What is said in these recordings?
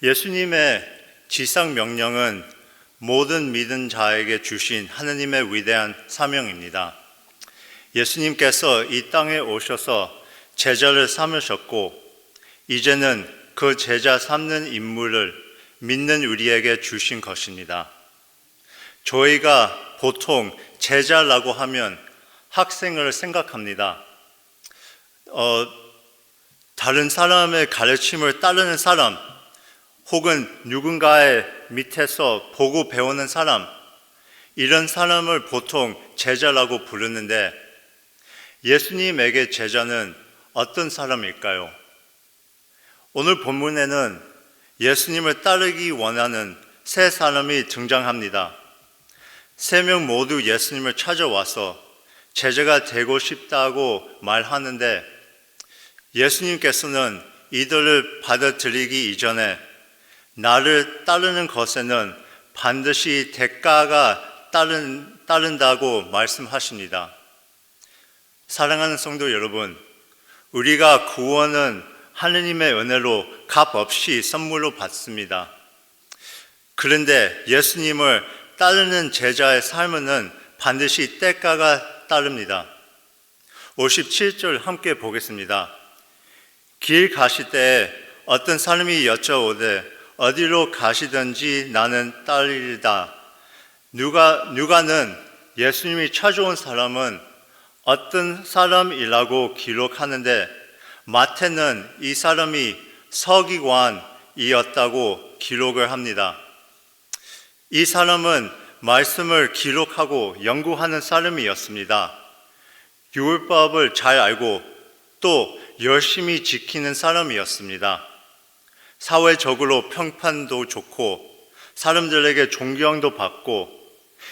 예수님의 지상 명령은 모든 믿은 자에게 주신 하느님의 위대한 사명입니다. 예수님께서 이 땅에 오셔서 제자를 삼으셨고, 이제는 그 제자 삼는 임무를 믿는 우리에게 주신 것입니다. 저희가 보통 제자라고 하면 학생을 생각합니다. 다른 사람의 가르침을 따르는 사람, 혹은 누군가의 밑에서 보고 배우는 사람, 이런 사람을 보통 제자라고 부르는데, 예수님에게 제자는 어떤 사람일까요? 오늘 본문에는 예수님을 따르기 원하는 세 사람이 등장합니다. 세 명 모두 예수님을 찾아와서 제자가 되고 싶다고 말하는데, 예수님께서는 이들을 받아들이기 이전에 나를 따르는 것에는 반드시 대가가 따른다고 말씀하십니다. 사랑하는 성도 여러분, 우리가 구원은 하느님의 은혜로 값 없이 선물로 받습니다. 그런데 예수님을 따르는 제자의 삶은 반드시 대가가 따릅니다. 57절 함께 보겠습니다. 길 가실 때 어떤 사람이 여쭤오되 어디로 가시든지 나는 따르리다. 누가는 예수님이 찾아온 사람은 어떤 사람이라고 기록하는데, 마태는 이 사람이 서기관이었다고 기록을 합니다. 이 사람은 말씀을 기록하고 연구하는 사람이었습니다. 율법을 잘 알고 또 열심히 지키는 사람이었습니다. 사회적으로 평판도 좋고 사람들에게 존경도 받고,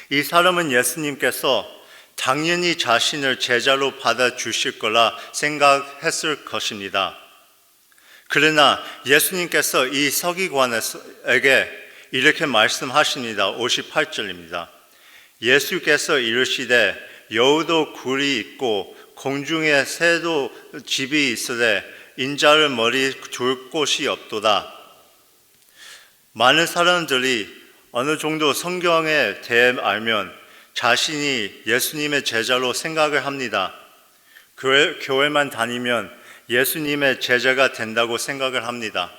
이 사람은 예수님께서 당연히 자신을 제자로 받아주실 거라 생각했을 것입니다. 그러나 예수님께서 이 서기관에게 이렇게 말씀하십니다. 58절입니다. 예수께서 이르시되 여우도 굴이 있고 공중에 새도 집이 있으되 인자를 머리 둘 곳이 없도다. 많은 사람들이 어느 정도 성경에 대해 알면 자신이 예수님의 제자로 생각을 합니다. 교회만 다니면 예수님의 제자가 된다고 생각을 합니다.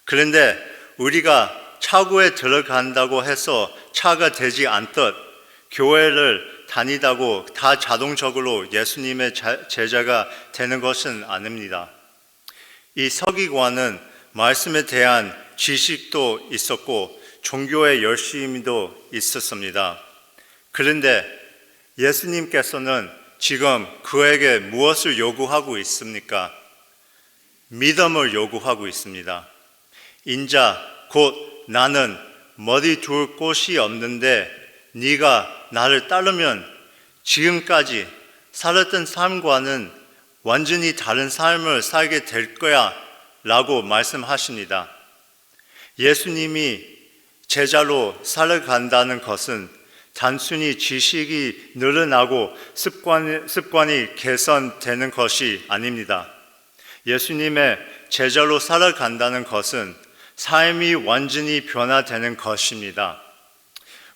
그런데 우리가 차고에 들어간다고 해서 차가 되지 않듯 교회를 다니다고 다 자동적으로 예수님의 제자가 되는 것은 아닙니다. 이 서기관은 말씀에 대한 지식도 있었고 종교의 열심도 있었습니다. 그런데 예수님께서는 지금 그에게 무엇을 요구하고 있습니까? 믿음을 요구하고 있습니다. 인자 곧 나는 머리 둘 곳이 없는데 네가 나를 따르면 지금까지 살았던 삶과는 완전히 다른 삶을 살게 될 거야 라고 말씀하십니다. 예수님이 제자로 살아간다는 것은 단순히 지식이 늘어나고 습관이 개선되는 것이 아닙니다. 예수님의 제자로 살아간다는 것은 삶이 완전히 변화되는 것입니다.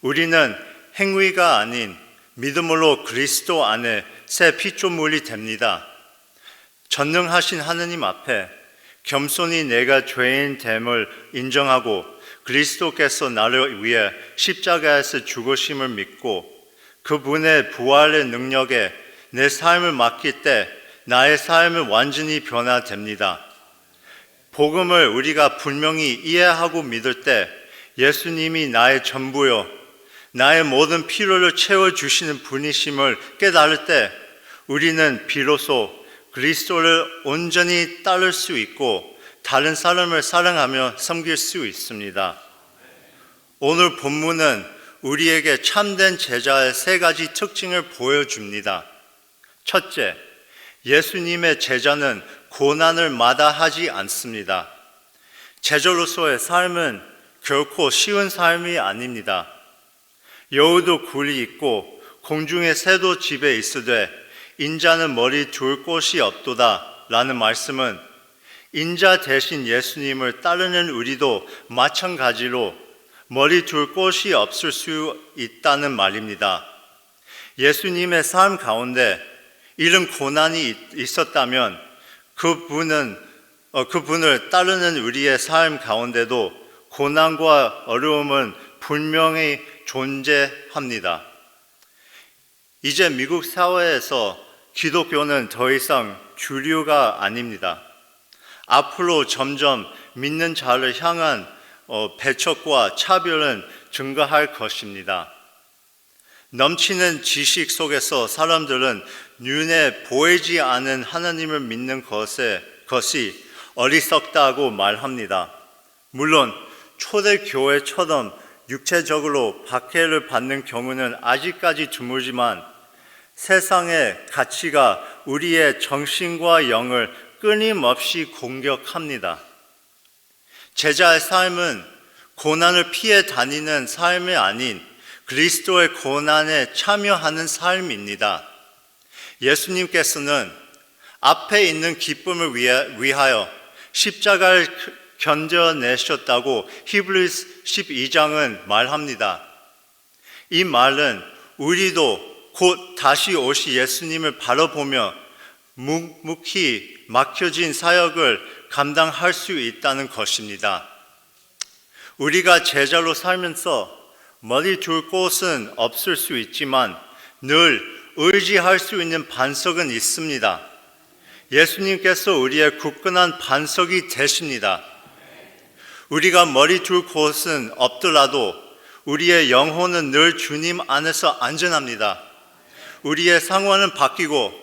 우리는 행위가 아닌 믿음으로 그리스도 안에 새 피조물이 됩니다. 전능하신 하느님 앞에 겸손히 내가 죄인됨을 인정하고 그리스도께서 나를 위해 십자가에서 죽으심을 믿고 그분의 부활의 능력에 내 삶을 맡길 때 나의 삶은 완전히 변화됩니다. 복음을 우리가 분명히 이해하고 믿을 때 예수님이 나의 전부요, 나의 모든 필요를 채워주시는 분이심을 깨달을 때 우리는 비로소 그리스도를 온전히 따를 수 있고 다른 사람을 사랑하며 섬길 수 있습니다. 오늘 본문은 우리에게 참된 제자의 세 가지 특징을 보여줍니다. 첫째, 예수님의 제자는 고난을 마다하지 않습니다. 제자로서의 삶은 결코 쉬운 삶이 아닙니다. 여우도 굴이 있고 공중의 새도 집에 있으되 인자는 머리 둘 곳이 없도다 라는 말씀은 인자 대신 예수님을 따르는 우리도 마찬가지로 머리 둘 곳이 없을 수 있다는 말입니다. 예수님의 삶 가운데 이런 고난이 있었다면 그분을 따르는 우리의 삶 가운데도 고난과 어려움은 분명히 존재합니다. 이제 미국 사회에서 기독교는 더 이상 주류가 아닙니다. 앞으로 점점 믿는 자를 향한 배척과 차별은 증가할 것입니다. 넘치는 지식 속에서 사람들은 눈에 보이지 않은 하나님을 믿는 것이 어리석다고 말합니다. 물론 초대교회처럼 육체적으로 박해를 받는 경우는 아직까지 드물지만 세상의 가치가 우리의 정신과 영을 끊임없이 공격합니다. 제자의 삶은 고난을 피해 다니는 삶이 아닌 그리스도의 고난에 참여하는 삶입니다. 예수님께서는 앞에 있는 기쁨을 위하여 십자가를 견뎌내셨다고 히브리서 12장은 말합니다. 이 말은 우리도 곧 다시 오실 예수님을 바라보며 묵묵히 맡겨진 사역을 감당할 수 있다는 것입니다. 우리가 제자로 살면서 머리 둘 곳은 없을 수 있지만 늘 의지할 수 있는 반석은 있습니다. 예수님께서 우리의 굳건한 반석이 되십니다. 우리가 머리 둘 곳은 없더라도 우리의 영혼은 늘 주님 안에서 안전합니다. 우리의 상황은 바뀌고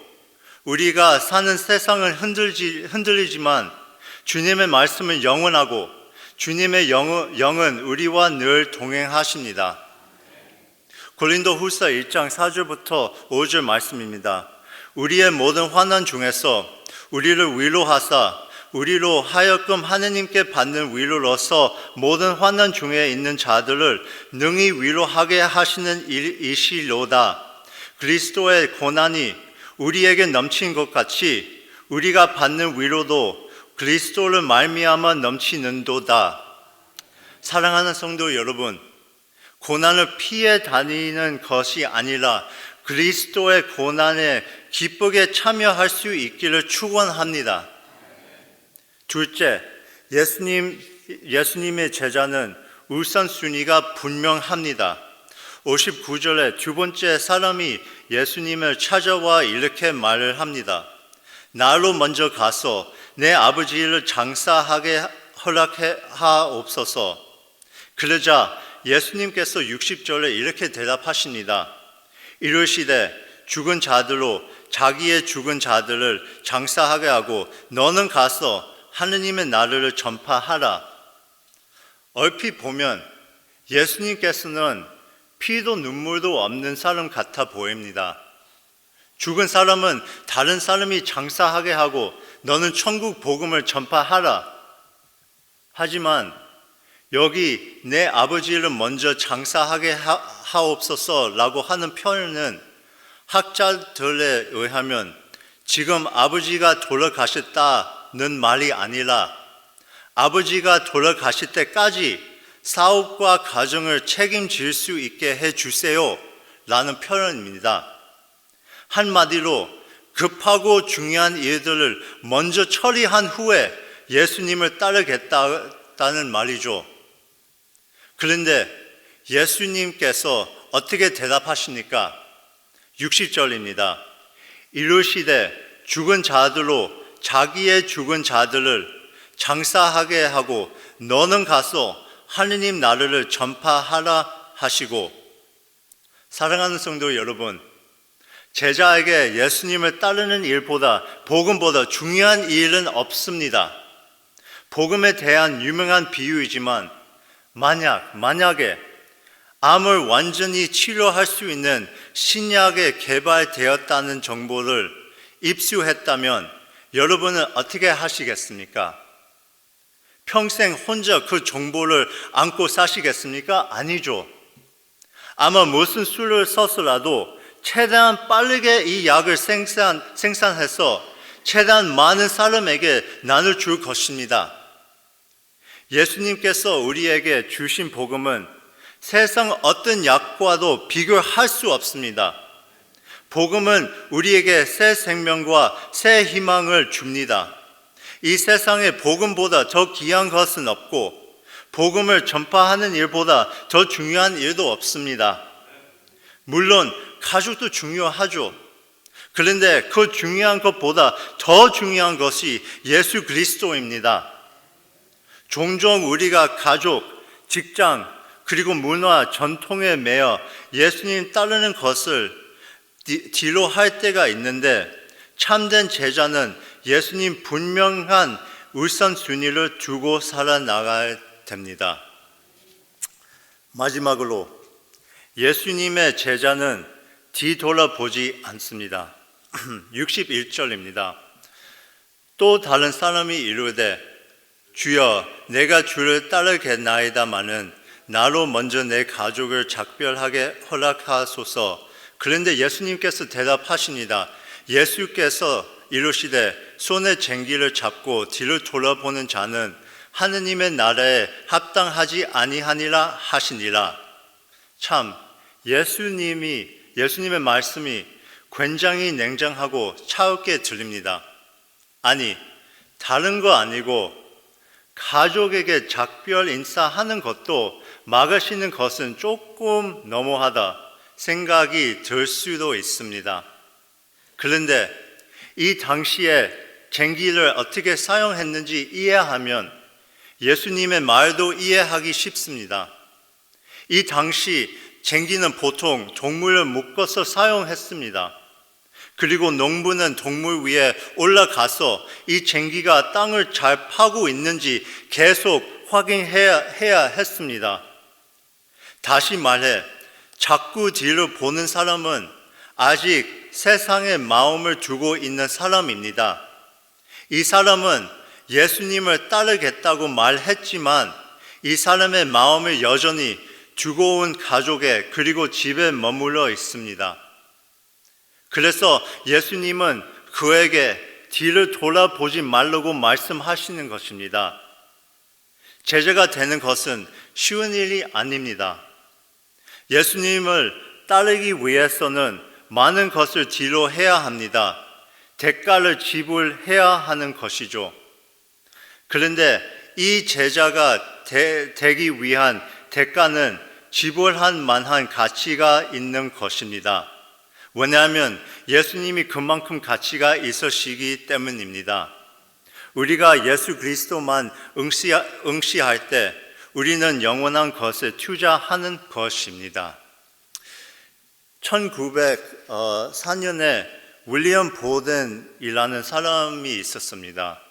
우리가 사는 세상은 흔들리지만 주님의 말씀은 영원하고 주님의 영은 우리와 늘 동행하십니다. 고린도후서 1장 4절부터 5절 말씀입니다. 우리의 모든 환난 중에서 우리를 위로하사 우리로 하여금 하느님께 받는 위로로서 모든 환난 중에 있는 자들을 능히 위로하게 하시는 이시로다. 그리스도의 고난이 우리에게 넘친 것 같이 우리가 받는 위로도 그리스도를 말미암아 넘치는도다. 사랑하는 성도 여러분, 고난을 피해 다니는 것이 아니라 그리스도의 고난에 기쁘게 참여할 수 있기를 축원합니다. 둘째, 예수님의 제자는 우선순위가 분명합니다. 59절에 두 번째 사람이 예수님을 찾아와 이렇게 말을 합니다. 나로 먼저 가서 내 아버지를 장사하게 허락하옵소서. 그러자 예수님께서 60절에 이렇게 대답하십니다. 이르시되 죽은 자들로 자기의 죽은 자들을 장사하게 하고 너는 가서 하느님의 나라를 전파하라. 얼핏 보면 예수님께서는 피도 눈물도 없는 사람 같아 보입니다. 죽은 사람은 다른 사람이 장사하게 하고 너는 천국 복음을 전파하라. 하지만 여기 내 아버지를 먼저 장사하게 하옵소서라고 하는 표현은 학자들에 의하면 지금 아버지가 돌아가셨다는 말이 아니라 아버지가 돌아가실 때까지 사업과 가정을 책임질 수 있게 해주세요 라는 표현입니다. 한마디로 급하고 중요한 일들을 먼저 처리한 후에 예수님을 따르겠다는 말이죠. 그런데 예수님께서 어떻게 대답하십니까? 60절입니다. 이르시되 죽은 자들로 자기의 죽은 자들을 장사하게 하고 너는 가서 하느님 나라를 전파하라 하시고, 사랑하는 성도 여러분, 제자에게 예수님을 따르는 일보다 복음보다 중요한 일은 없습니다. 복음에 대한 유명한 비유이지만 만약에 암을 완전히 치료할 수 있는 신약에 개발되었다는 정보를 입수했다면 여러분은 어떻게 하시겠습니까? 평생 혼자 그 정보를 안고 사시겠습니까? 아니죠. 아마 무슨 수를 써서라도 최대한 빠르게 이 약을 생산해서 최대한 많은 사람에게 나눠줄 것입니다. 예수님께서 우리에게 주신 복음은 세상 어떤 약과도 비교할 수 없습니다. 복음은 우리에게 새 생명과 새 희망을 줍니다. 이 세상에 복음보다 더 귀한 것은 없고 복음을 전파하는 일보다 더 중요한 일도 없습니다. 물론 가족도 중요하죠. 그런데 그 중요한 것보다 더 중요한 것이 예수 그리스도입니다. 종종 우리가 가족, 직장, 그리고 문화, 전통에 매여 예수님 따르는 것을 뒤로 할 때가 있는데 참된 제자는 예수님 분명한 우선순위를 두고 살아나가야 됩니다. 마지막으로 예수님의 제자는 뒤돌아보지 않습니다. 61절입니다. 또 다른 사람이 이르되 주여 내가 주를 따르겠나이다마는 나로 먼저 내 가족을 작별하게 허락하소서. 그런데 예수님께서 대답하십니다. 예수께서 이르시되 손에 쟁기를 잡고 뒤를 돌아보는 자는 하느님의 나라에 합당하지 아니하니라 하시니라. 참 예수님의 말씀이 굉장히 냉정하고 차갑게 들립니다. 아니 다른 거 아니고 가족에게 작별 인사하는 것도 막으시는 것은 조금 너무하다 생각이 들 수도 있습니다. 그런데 이 당시에 쟁기를 어떻게 사용했는지 이해하면 예수님의 말도 이해하기 쉽습니다. 이 당시 쟁기는 보통 동물을 묶어서 사용했습니다. 그리고 농부는 동물 위에 올라가서 이 쟁기가 땅을 잘 파고 있는지 계속 확인해야 했습니다. 다시 말해 자꾸 뒤를 보는 사람은 아직 세상에 마음을 두고 있는 사람입니다. 이 사람은 예수님을 따르겠다고 말했지만 이 사람의 마음을 여전히 두고 온 가족에 그리고 집에 머물러 있습니다. 그래서 예수님은 그에게 뒤를 돌아보지 말라고 말씀하시는 것입니다. 제자가 되는 것은 쉬운 일이 아닙니다. 예수님을 따르기 위해서는 많은 것을 뒤로 해야 합니다. 대가를 지불해야 하는 것이죠. 그런데 이 제자가 되기 위한 대가는 지불할 만한 가치가 있는 것입니다. 왜냐하면 예수님이 그만큼 가치가 있으시기 때문입니다. 우리가 예수 그리스도만 응시할 때 우리는 영원한 것에 투자하는 것입니다. 1904년에 윌리엄 보든이라는 사람이 있었습니다.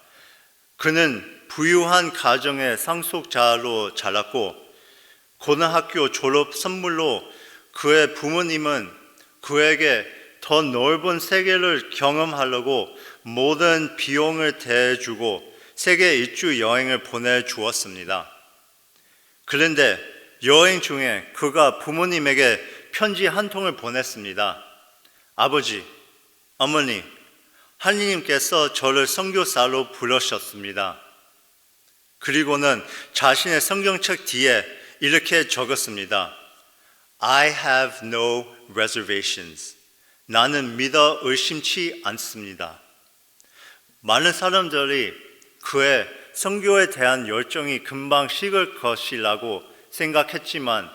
그는 부유한 가정의 상속자로 자랐고 고등학교 졸업 선물로 그의 부모님은 그에게 더 넓은 세계를 경험하려고 모든 비용을 대주고 세계 일주 여행을 보내주었습니다. 그런데 여행 중에 그가 부모님에게 편지 한 통을 보냈습니다. 아버지, 어머니, 하느님께서 저를 선교사로 부르셨습니다. 그리고는 자신의 성경책 뒤에 이렇게 적었습니다. I have no reservations. 나는 믿어 의심치 않습니다. 많은 사람들이 그의 선교에 대한 열정이 금방 식을 것이라고 생각했지만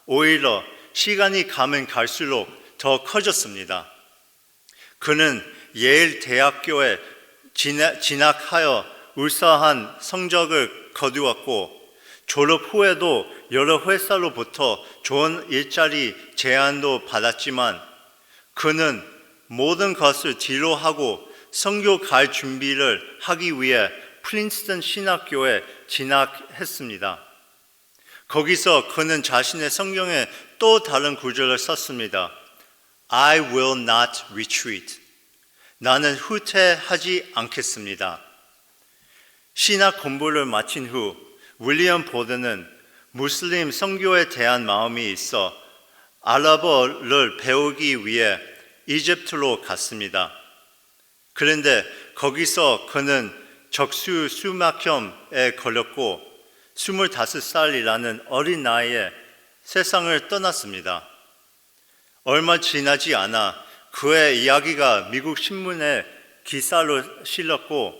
오히려 시간이 가면 갈수록 더 커졌습니다. 그는 예일 대학교에 진학하여 우수한 성적을 거두었고 졸업 후에도 여러 회사로부터 좋은 일자리 제안도 받았지만 그는 모든 것을 뒤로 하고 선교 갈 준비를 하기 위해 프린스턴 신학교에 진학했습니다. 거기서 그는 자신의 성경에 또 다른 구절을 썼습니다. I will not retreat. 나는 후퇴하지 않겠습니다. 신학 공부를 마친 후 윌리엄 보든은 무슬림 선교에 대한 마음이 있어 아랍어를 배우기 위해 이집트로 갔습니다. 그런데 거기서 그는 적수 수막염에 걸렸고 25살이라는 어린 나이에 세상을 떠났습니다. 얼마 지나지 않아 그의 이야기가 미국 신문에 기사로 실렸고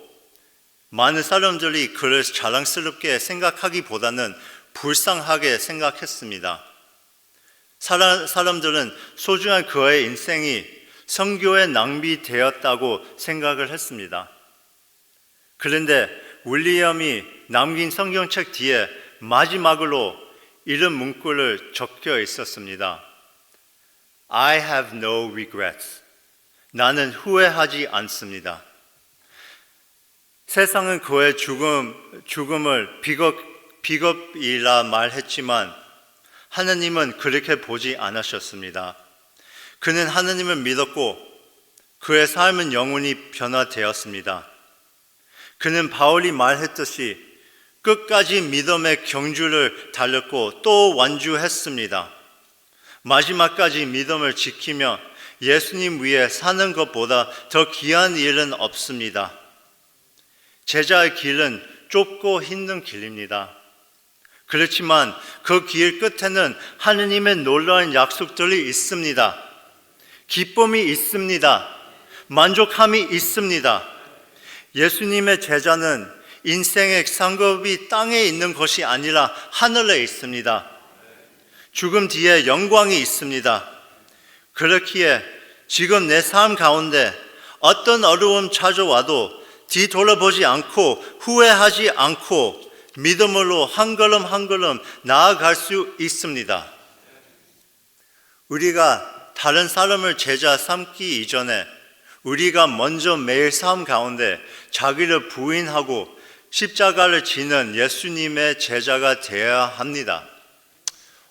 많은 사람들이 그를 자랑스럽게 생각하기보다는 불쌍하게 생각했습니다. 사람들은 소중한 그의 인생이 선교에 낭비되었다고 생각을 했습니다. 그런데 윌리엄이 남긴 성경책 뒤에 마지막으로 이런 문구를 적혀 있었습니다. I have no regrets. 나는 후회하지 않습니다. 세상은 그의 죽음을 비겁이라 말했지만 하나님은 그렇게 보지 않으셨습니다. 그는 하나님을 믿었고 그의 삶은 영원히 변화되었습니다. 그는 바울이 말했듯이 끝까지 믿음의 경주를 달렸고 또 완주했습니다. 마지막까지 믿음을 지키며 예수님 위해 사는 것보다 더 귀한 일은 없습니다. 제자의 길은 좁고 힘든 길입니다. 그렇지만 그 길 끝에는 하느님의 놀라운 약속들이 있습니다. 기쁨이 있습니다. 만족함이 있습니다. 예수님의 제자는 인생의 상급이 땅에 있는 것이 아니라 하늘에 있습니다. 죽음 뒤에 영광이 있습니다. 그렇기에 지금 내 삶 가운데 어떤 어려움 찾아와도 뒤돌아보지 않고 후회하지 않고 믿음으로 한 걸음 한 걸음 나아갈 수 있습니다. 우리가 다른 사람을 제자 삼기 이전에 우리가 먼저 매일 삶 가운데 자기를 부인하고 십자가를 지는 예수님의 제자가 되어야 합니다.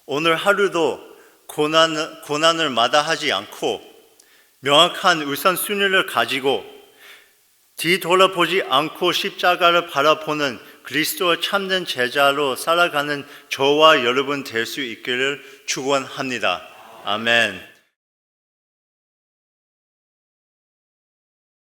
오늘 하루도 고난을 마다하지 않고 명확한 우선순위를 가지고 뒤돌아보지 않고 십자가를 바라보는 그리스도의 참된 제자로 살아가는 저와 여러분 될 수 있기를 축원합니다. 아멘.